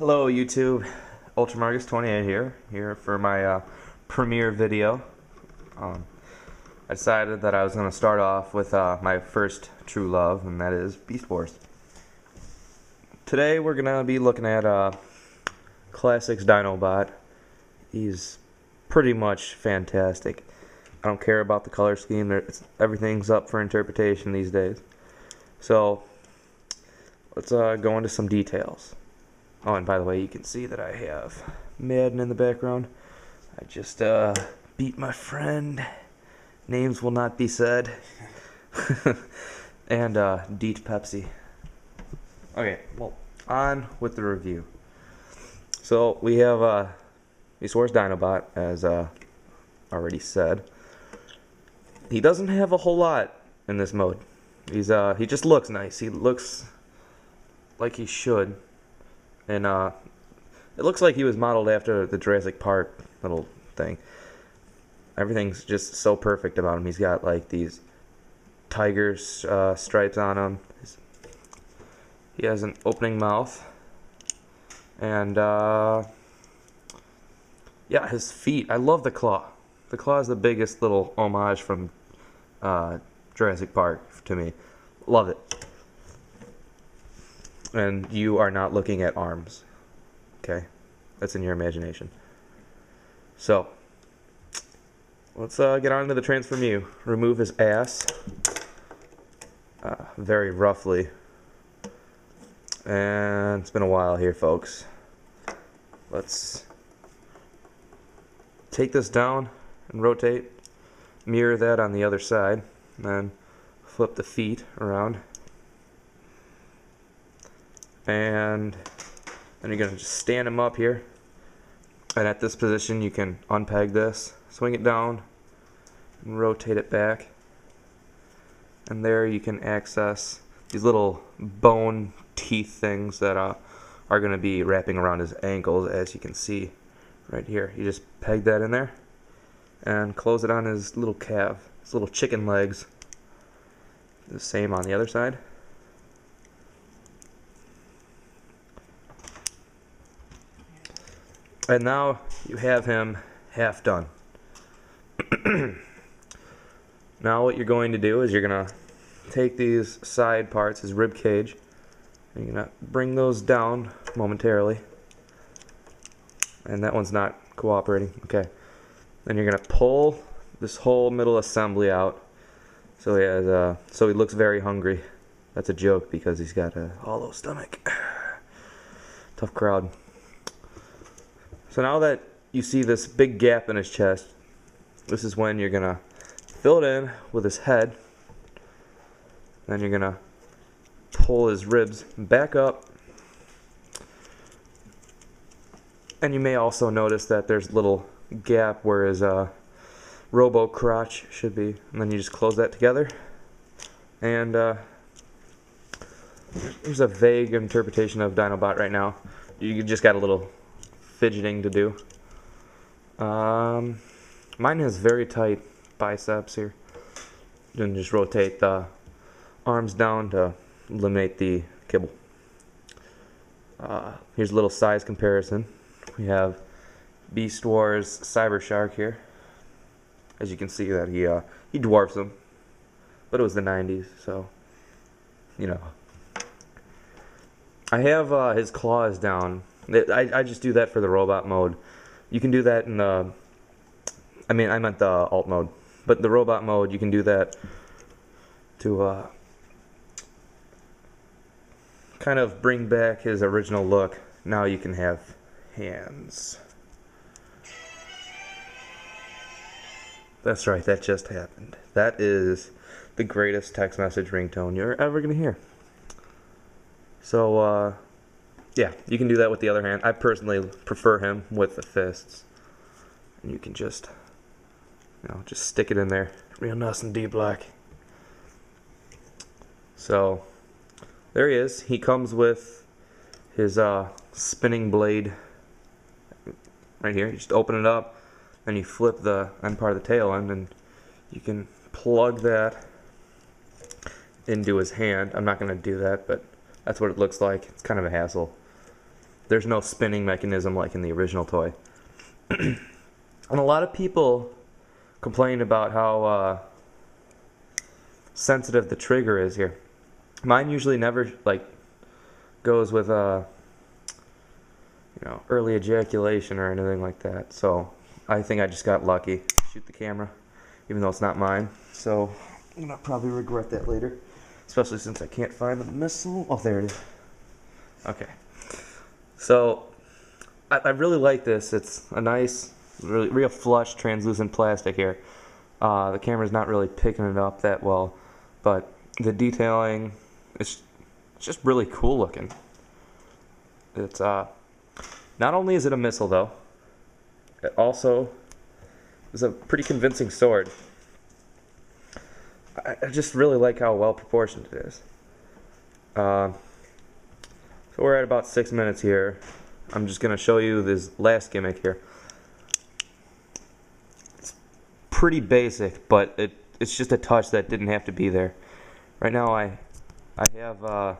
Hello YouTube, Ultramargus28 here for my premiere video. I decided that I was going to start off with my first true love, and that is Beast Wars. Today we're going to be looking at Classics Dinobot. He's pretty much fantastic. I don't care about the color scheme, everything's up for interpretation these days. So let's go into some details. Oh, and by the way, you can see that I have Madden in the background. I just beat my friend. Names will not be said. And Deet Pepsi. Okay, well, on with the review. So we have Beast Wars Dinobot, as already said. He doesn't have a whole lot in this mode. He just looks nice. He looks like he should. And it looks like he was modeled after the Jurassic Park little thing. Everything's just so perfect about him. He's got like these tiger stripes on him. He has an opening mouth. And yeah, his feet. I love the claw. The claw is the biggest little homage from Jurassic Park to me. Love it. And you are not looking at arms. Okay? That's in your imagination. So, let's get on to the Transform You. Remove his ass. Very roughly. And it's been a while here, folks. Let's take this down and rotate. Mirror that on the other side. And then flip the feet around. And then you're going to just stand him up here, and at this position you can unpeg this, swing it down, and rotate it back, and there you can access these little bone teeth things that are going to be wrapping around his ankles, as you can see right here. You just peg that in there and close it on his little calf, his little chicken legs. The same on the other side. And now you have him half done. Now what you're going to do is you're going to take these side parts, his rib cage, and you're going to bring those down momentarily. And that one's not cooperating. Okay. Then you're going to pull this whole middle assembly out. So he has, so he looks very hungry. That's a joke because he's got a hollow stomach. Tough crowd. So now that you see this big gap in his chest, this is when you're going to fill it in with his head. Then you're going to pull his ribs back up. And you may also notice that there's a little gap where his robo crotch should be. And then you just close that together. And there's a vague interpretation of Dinobot right now. You just got a little fidgeting to do. Mine has very tight biceps here. Then just rotate the arms down to eliminate the kibble. Here's a little size comparison. We have Beast Wars Cyber Shark here. As you can see that he dwarfs him, but it was the 90s, so you know. I have his claws down. I just do that for the robot mode. You can do that in the, I meant the alt mode, but the robot mode you can do that to kind of bring back his original look. Now you can have hands. That's right, that just happened. That is the greatest text message ringtone you're ever going to hear. So, yeah, you can do that with the other hand. I personally prefer him with the fists. And you can just, just stick it in there. Real nice and deep like. So, there he is. He comes with his spinning blade right here. You just open it up, and you flip the end part of the tail end, and you can plug that into his hand. I'm not going to do that, but that's what it looks like. It's kind of a hassle. there's no spinning mechanism like in the original toy. And a lot of people complain about how sensitive the trigger is here. Mine usually never like goes with early ejaculation or anything like that. So I think I just got lucky. Shoot the camera, even though it's not mine. So I'm gonna probably regret that later, especially since I can't find the missile. Oh, there it is. Okay. So I really like this. It's a nice, really real flush, translucent plastic here. The camera's not really picking it up that well, but the detailing, it's just really cool looking. It's not only is it a missile though, it also is a pretty convincing sword. I just really like how well proportioned it is. So we're at about 6 minutes here. I'm just going to show you this last gimmick here. It's pretty basic, but it's just a touch that didn't have to be there. Right now I have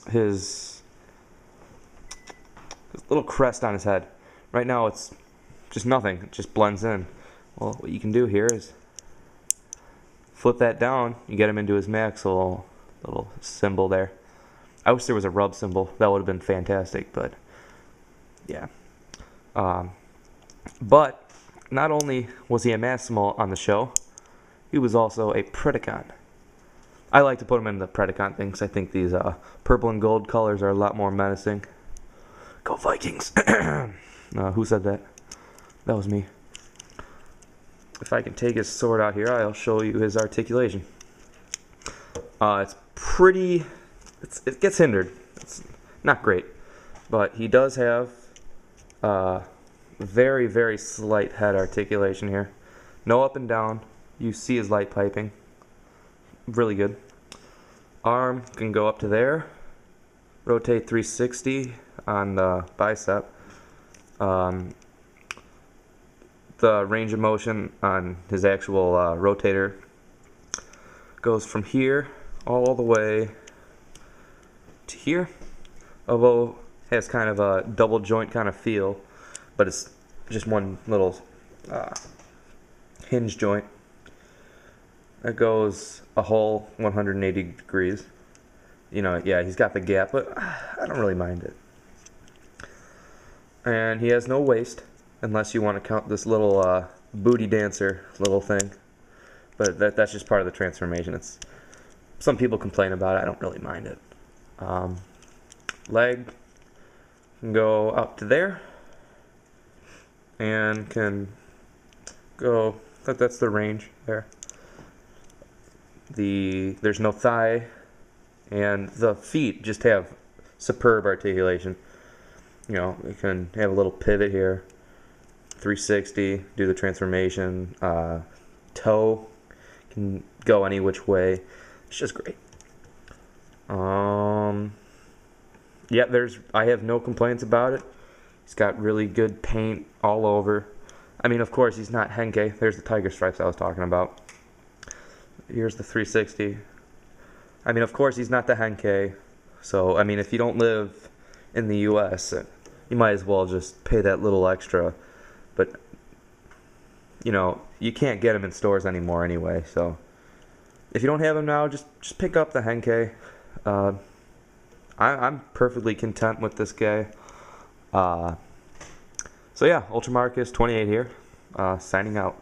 his little crest on his head. Right now it's just nothing. It just blends in. Well, what you can do here is flip that down. You get him into his max little symbol there. I wish there was a rub symbol. That would have been fantastic, but yeah. But not only was he a Maximal on the show, he was also a Predacon. I like to put him in the Predacon thing because I think these purple and gold colors are a lot more menacing. Go Vikings! Who said that? That was me. If I can take his sword out here, I'll show you his articulation. It's pretty... It gets hindered. It's not great. But he does have very, very slight head articulation here. No up and down. You see his light piping. Really good. Arm can go up to there. Rotate 360 on the bicep. The range of motion on his actual rotator goes from here all the way to here. Although it has kind of a double joint kind of feel, but it's just one little hinge joint. That goes a whole 180 degrees. Yeah, he's got the gap, but I don't really mind it. And he has no waist, unless you want to count this little booty dancer little thing. But that's just part of the transformation. Some people complain about it. I don't really mind it. Leg can go up to there, and can go. That's the range there. There's no thigh, and the feet just have superb articulation. You can have a little pivot here, 360, do the transformation. Toe can go any which way. It's just great. Yeah, I have no complaints about it. He's got really good paint all over. I mean, of course, he's not Henkei. There's the tiger stripes I was talking about. Here's the 360. I mean, of course, he's not the Henkei. So, I mean, if you don't live in the U.S., you might as well just pay that little extra. But, you can't get him in stores anymore anyway. So, if you don't have him now, just pick up the Henkei. I'm perfectly content with this guy. So yeah, Ultramarcus 28 here, signing out.